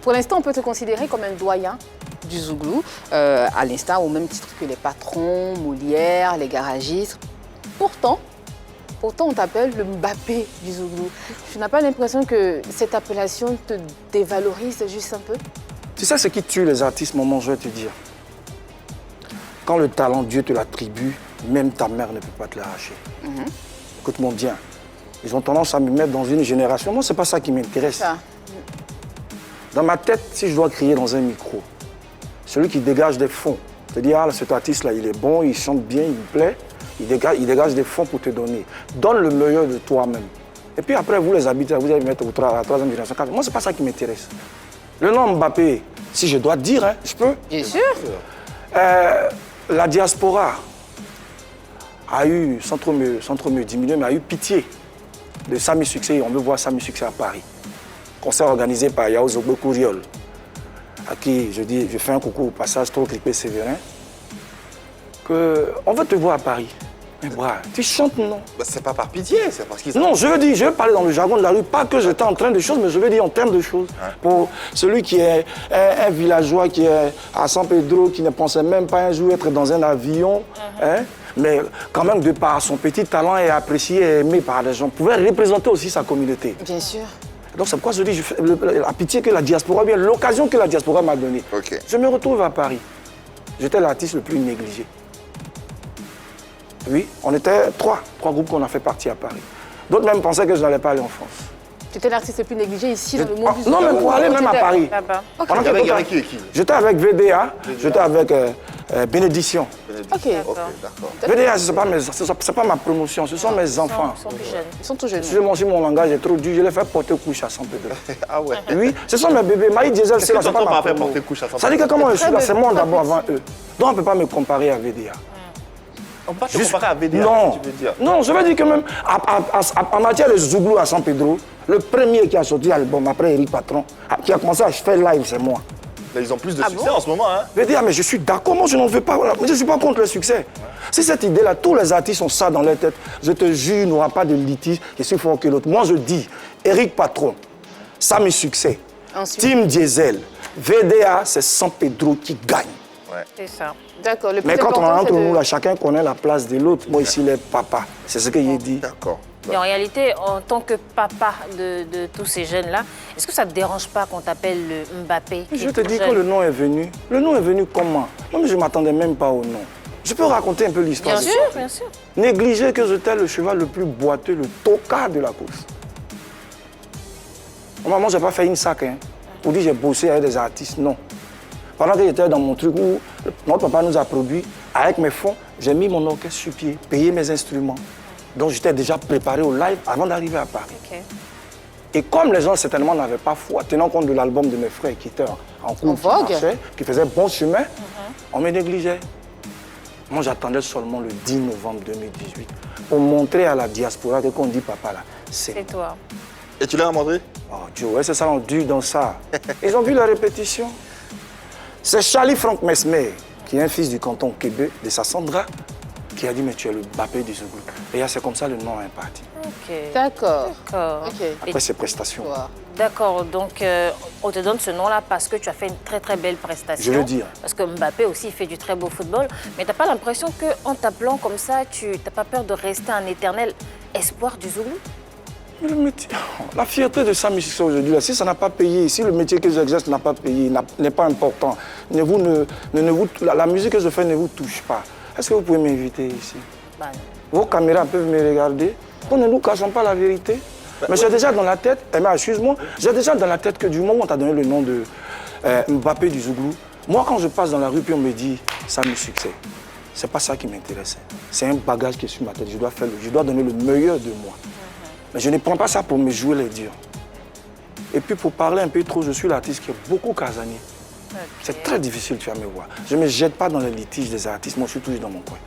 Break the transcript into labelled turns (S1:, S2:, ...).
S1: Pour l'instant, on peut te considérer comme un doyen du Zouglou, à l'instar au même titre que les patrons, Molière, les garagistes. Pourtant, on t'appelle le Mbappé du Zouglou. Tu n'as pas l'impression que cette appellation te dévalorise juste un peu?
S2: Tu sais ce qui tue les artistes, maman, je vais te dire. Quand le talent, Dieu te l'attribue, même ta mère ne peut pas te l'arracher. Écoute-moi bien. Ils ont tendance à me mettre dans une génération. Moi, ce n'est pas ça qui m'intéresse. Dans ma tête, si je dois crier dans un micro, celui qui dégage des fonds, te dire, ah, cet artiste-là, il est bon, il chante bien, il me plaît, il dégage des fonds pour te donner. Donne le meilleur de toi-même. Et puis après, vous les habitez, vous allez mettre à la troisième génération. Moi, ce n'est pas ça qui m'intéresse. Le nom Mbappé, si je dois dire, hein, je peux.
S1: Bien sûr.
S2: La diaspora a eu, sans trop me diminuer, mais a eu pitié de Samy Succès. On veut voir Samy Succès à Paris. Concert organisé par Yao Zogbo Kouriol, à qui je fais un coucou au passage, trop clippé Séverin. On veut te voir à Paris. Mais voilà, tu chantes, non?
S3: Bah, c'est pas par pitié, c'est parce qu'ils...
S2: Non, je veux parler dans le jargon de la rue, pas que j'étais en train de choses, mais je veux dire en termes de choses. Pour celui qui est un villageois qui est à San Pedro, qui ne pensait même pas un jour être dans un avion, hein, mais quand même, de par son petit talent, est apprécié et aimé par les gens, pouvait représenter aussi sa communauté.
S1: Bien sûr.
S2: Donc c'est pourquoi je dis, la pitié que la diaspora, bien l'occasion que la diaspora m'a donnée. Je me retrouve à Paris. J'étais l'artiste le plus négligé. Oui, on était trois groupes qu'on a fait partie à Paris. D'autres même pensaient que je n'allais pas aller en France.
S1: Tu étais l'artiste le plus négligé ici dans le monde du
S2: Non, mais pour aller même à Paris. J'étais avec VDA, j'étais avec Bénédiction.
S1: Ok,
S3: d'accord.
S2: VDA, ce n'est pas ma promotion, ce sont mes enfants.
S1: Ils sont tout jeunes.
S2: Si mon langage est trop dur, je les fais porter couche à 100 Pedro.
S3: Ah ouais.
S2: Oui, ce sont mes bébés. Maï Diesel, c'est pas ma promo. Ça dit que comment je suis là, c'est moi d'abord avant eux. Donc on ne peut pas me comparer à VDA.
S3: On peut pas te comparer à VDA,
S2: non.
S3: tu veux dire.
S2: Non, je veux dire que même en matière de Zouglou à San Pedro, le premier qui a sorti l'album après Eric Patron, qui a commencé à faire live, c'est moi.
S3: Là, ils ont plus de succès en ce moment, hein.
S2: Je veux dire, mais je suis d'accord, moi je n'en veux pas, mais je ne suis pas contre le succès. C'est cette idée-là, tous les artistes ont ça dans leur tête. Je te jure, il n'y aura pas de litige, je suis fort que l'autre. Moi je dis, Eric Patron, Samy Succès, Team Diesel, VDA, c'est San Pedro qui gagne.
S1: C'est ça. D'accord.
S2: Mais quand on est entre nous, là, chacun connaît la place de l'autre. Moi, ici, les papas. C'est ce que j'ai dit.
S3: D'accord.
S4: Et en réalité, en tant que papa de tous ces jeunes-là, est-ce que ça ne te dérange pas qu'on t'appelle le Mbappé?
S2: Je te dis que le nom est venu. Le nom est venu comment? Moi, je ne m'attendais même pas au nom. Je peux raconter un peu l'histoire.
S4: Bien sûr, bien sûr.
S2: Négliger que j'étais le cheval le plus boiteux, le tocard de la course. Moi, je n'ai pas fait une sac, hein, pour dire que j'ai bossé avec des artistes, non. Pendant que j'étais dans mon truc où notre papa nous a produit, avec mes fonds, j'ai mis mon orchestre sur pied, payé mes instruments. Donc j'étais déjà préparé au live avant d'arriver à Paris. Et comme les gens certainement n'avaient pas foi, tenant compte de l'album de mes frères qui était en cours, qui faisait bon chemin, on me négligeait. Moi j'attendais seulement le 10 novembre 2018 pour montrer à la diaspora que quand on dit papa là, c'est
S4: toi.
S3: Et tu l'as montré?
S2: Oh Dieu, ouais, c'est ça, on dure dans ça. Ils ont vu la répétition. C'est Charlie Franck Mesmer, qui est un fils du canton Québec, de Sassandra, qui a dit, mais tu es le Mbappé du Zouglou. Et c'est comme ça le nom est parti.
S1: D'accord.
S2: Après ces prestations.
S4: D'accord, donc on te donne ce nom-là parce que tu as fait une très très belle prestation.
S2: Je veux dire.
S4: Parce que Mbappé aussi fait du très beau football. Mais tu n'as pas l'impression qu'en t'appelant comme ça, tu n'as pas peur de rester un éternel espoir du Zouglou?
S2: Le métier, la fierté de Samy Succès aujourd'hui, si ça n'a pas payé, si le métier que j'exerce n'a pas payé, n'est pas important, la musique que je fais ne vous touche pas, est-ce que vous pouvez m'inviter ici? Vos caméras peuvent me regarder. Nous ne nous cachons pas la vérité. Mais j'ai déjà dans la tête, excuse-moi, j'ai déjà dans la tête que du moment où on t'a donné le nom de Mbappé du Zouglou, moi quand je passe dans la rue puis on me dit Samy Succès, c'est pas ça qui m'intéresse. C'est un bagage qui est sur ma tête, je dois donner le meilleur de moi. Mais je ne prends pas ça pour me jouer les durs. Et puis pour parler un peu trop, je suis l'artiste qui est beaucoup casanier. C'est très difficile, tu vas me voir. Je ne me jette pas dans les litiges des artistes, moi je suis toujours dans mon coin.